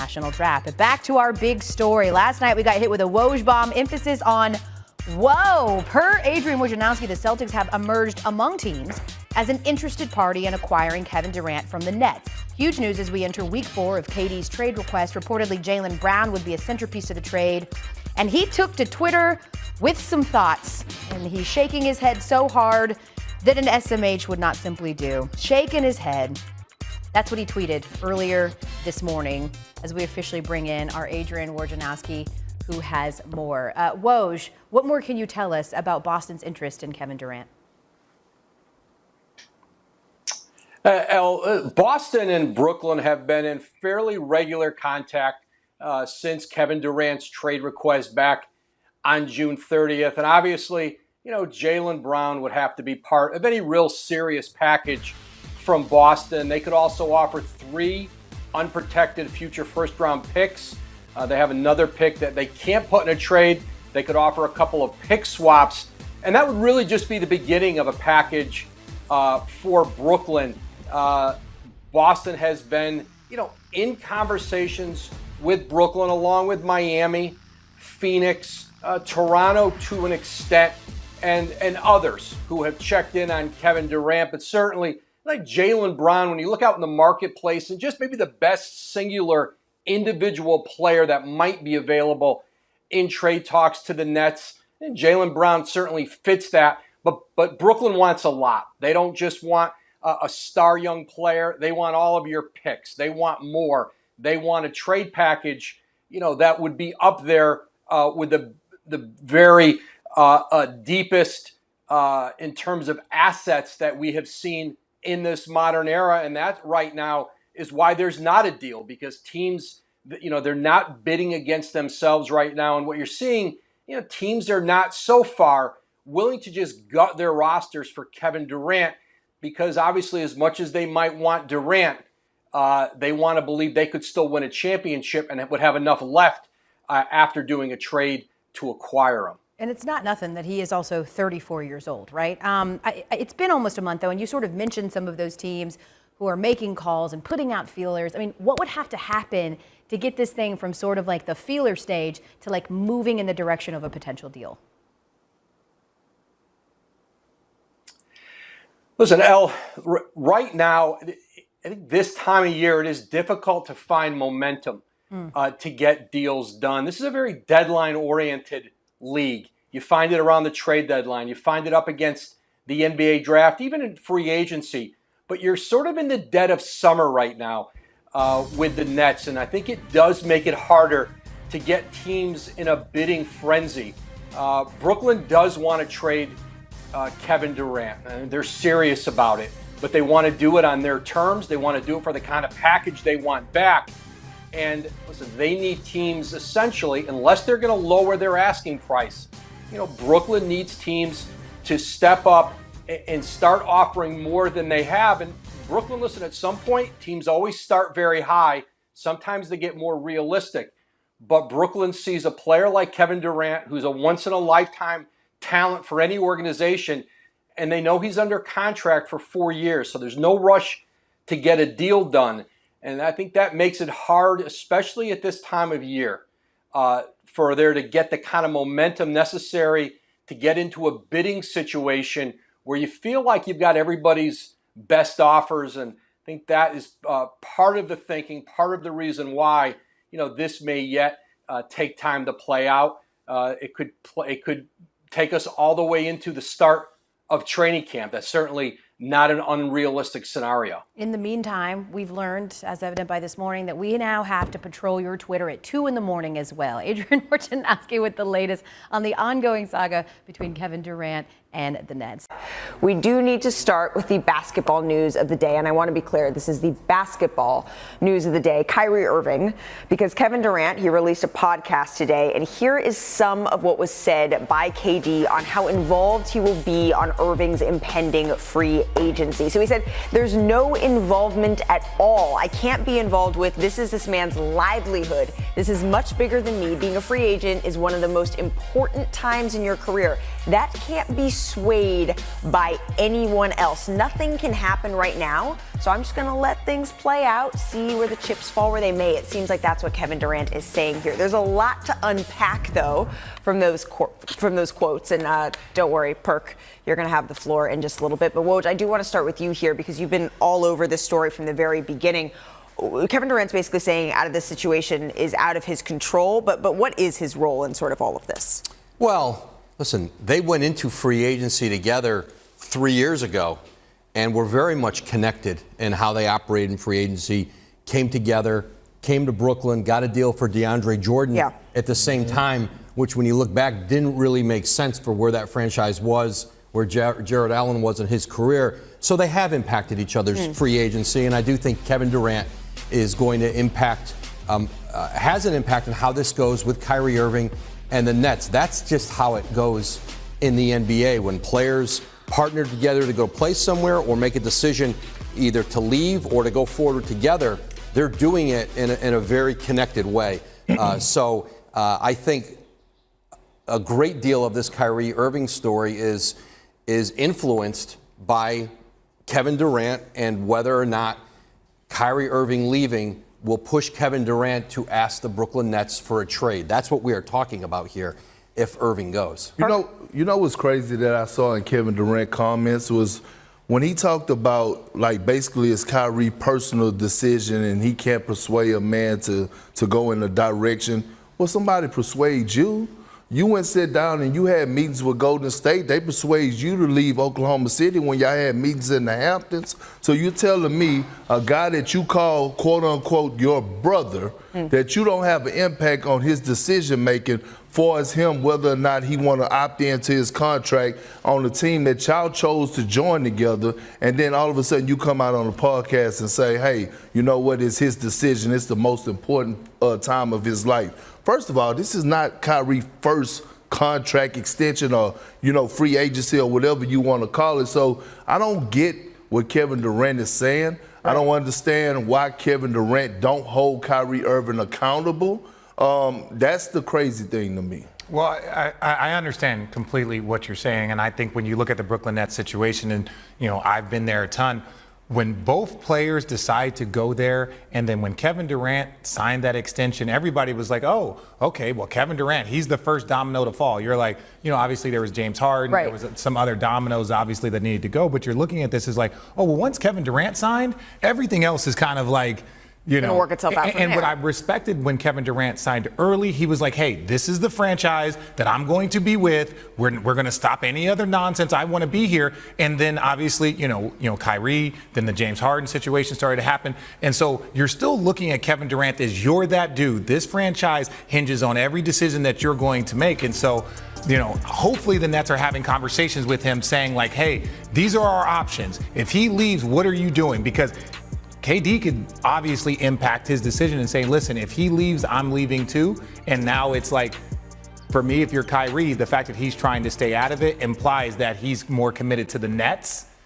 international draft. But back to our big story. Last night we got hit with a Woj bomb, emphasis on whoa. Per Adrian Wojnarowski, the Celtics have emerged among teams as an interested party in acquiring Kevin Durant from the Nets. Huge news as we enter week 4 of KD's trade request. Reportedly, Jaylen Brown would be a centerpiece of the trade. And he took to Twitter with some thoughts. And he's shaking his head so hard that an SMH would not simply do. Shaking his head. That's what he tweeted earlier this morning as we officially bring in our Adrian Wojnarowski, who has more. Woj, what more can you tell us about Boston's interest in Kevin Durant? Boston and Brooklyn have been in fairly regular contact since Kevin Durant's trade request back on June 30th. And obviously, Jaylen Brown would have to be part of any real serious package from Boston. They could also offer 3 unprotected future first-round picks. They have another pick that they can't put in a trade. They could offer a couple of pick swaps. And that would really just be the beginning of a package for Brooklyn. Boston has been, in conversations with Brooklyn, along with Miami, Phoenix, Toronto to an extent, and others who have checked in on Kevin Durant. But certainly, like Jaylen Brown, when you look out in the marketplace and just maybe the best singular individual player that might be available in trade talks to the Nets, and Jaylen Brown certainly fits that. But Brooklyn wants a lot. They don't just want a star young player. They want all of your picks. They want more. They want a trade package, that would be up there with the very deepest in terms of assets that we have seen in this modern era. And that right now is why there's not a deal, because teams, they're not bidding against themselves right now. And what you're seeing, teams are not so far willing to just gut their rosters for Kevin Durant, because obviously as much as they might want Durant, they want to believe they could still win a championship and would have enough left after doing a trade to acquire him. And it's not nothing that he is also 34 years old, right? It's been almost a month, though, and you sort of mentioned some of those teams who are making calls and putting out feelers. I mean, what would have to happen to get this thing from sort of like the feeler stage to like moving in the direction of a potential deal? Listen, El, right now, I think this time of year, it is difficult to find momentum to get deals done. This is a very deadline-oriented league. You find it around the trade deadline. You find it up against the NBA draft, even in free agency. But you're sort of in the dead of summer right now with the Nets, and I think it does make it harder to get teams in a bidding frenzy. Brooklyn does want to trade Kevin Durant, and they're serious about it, but they want to do it on their terms. They want to do it for the kind of package they want back. And listen, they need teams essentially, unless they're going to lower their asking price. Brooklyn needs teams to step up and start offering more than they have. And Brooklyn, listen, at some point, teams always start very high. Sometimes they get more realistic. But Brooklyn sees a player like Kevin Durant, who's a once-in-a-lifetime talent for any organization, and they know he's under contract for 4 years, so there's no rush to get a deal done. And I think that makes it hard, especially at this time of year, for there to get the kind of momentum necessary to get into a bidding situation where you feel like you've got everybody's best offers. And I think that is part of the thinking, part of the reason why this may yet take time to play out. It could take us all the way into the start of training camp. That's certainly not an unrealistic scenario. In the meantime, we've learned, as evident by this morning, that we now have to patrol your Twitter at 2 a.m. as well. Adrian Wojnarowski with the latest on the ongoing saga between Kevin Durant and the Nets. We do need to start with the basketball news of the day, and I want to be clear, this is the basketball news of the day. Kyrie Irving, because Kevin Durant, he released a podcast today, and here is some of what was said by KD on how involved he will be on Irving's impending free agency. So he said, there's no involvement at all. I can't be involved with, this is this man's livelihood. This is much bigger than me. Being a free agent is one of the most important times in your career. That can't be swayed by anyone else. Nothing can happen right now. So I'm just going to let things play out, see where the chips fall where they may. It seems like that's what Kevin Durant is saying here. There's a lot to unpack, though, from those quotes. And don't worry, Perk, you're going to have the floor in just a little bit. But Woj, I do want to start with you here because you've been all over this story from the very beginning. Kevin Durant's basically saying out of this situation is out of his control. But what is his role in sort of all of this? Well, listen, they went into free agency together 3 years ago and were very much connected in how they operate in free agency, came together, came to Brooklyn, got a deal for DeAndre Jordan at the same time, which when you look back didn't really make sense for where that franchise was, where Jared Allen was in his career. So they have impacted each other's free agency, and I do think Kevin Durant is going to impact, has an impact on how this goes with Kyrie Irving and the Nets. That's just how it goes in the NBA when players partner together to go play somewhere or make a decision either to leave or to go forward together. They're doing it in a very connected way. So I think a great deal of this Kyrie Irving story is influenced by Kevin Durant and whether or not Kyrie Irving leaving will push Kevin Durant to ask the Brooklyn Nets for a trade. That's what we are talking about here if Irving goes. You know what's crazy that I saw in Kevin Durant comments was when he talked about, like, basically it's Kyrie's personal decision and he can't persuade a man to go in a direction. Well, somebody persuade you. You went sit down and you had meetings with Golden State. They persuaded you to leave Oklahoma City when y'all had meetings in the Hamptons. So you're telling me a guy that you call, quote unquote, your brother, that you don't have an impact on his decision making far as him whether or not he want to opt into his contract on the team that y'all chose to join together, and then all of a sudden you come out on the podcast and say, hey, you know what, it's his decision, it's the most important time of his life. First of all, this is not Kyrie's first contract extension or, free agency or whatever you want to call it. So I don't get what Kevin Durant is saying. I don't understand why Kevin Durant don't hold Kyrie Irving accountable. That's the crazy thing to me. Well, I understand completely what you're saying, and I think when you look at the Brooklyn Nets situation, and I've been there a ton, when both players decide to go there, and then when Kevin Durant signed that extension, everybody was like, oh, okay, well, Kevin Durant, he's the first domino to fall. You're like, obviously there was James Harden, there was some other dominoes, obviously, that needed to go, but you're looking at this as like, oh, well, once Kevin Durant signed, everything else is kind of like, It'll work itself out from and there. what I respected when Kevin Durant signed early, he was like, hey, this is the franchise that I'm going to be with. We're going to stop any other nonsense. I want to be here. And then obviously, Kyrie, then the James Harden situation started to happen. And so you're still looking at Kevin Durant as you're that dude. This franchise hinges on every decision that you're going to make. And so, hopefully the Nets are having conversations with him saying like, hey, these are our options. If he leaves, what are you doing? Because KD could obviously impact his decision and say, listen, if he leaves, I'm leaving too. And now it's like, for me, if you're Kyrie, the fact that he's trying to stay out of it implies that he's more committed to the Nets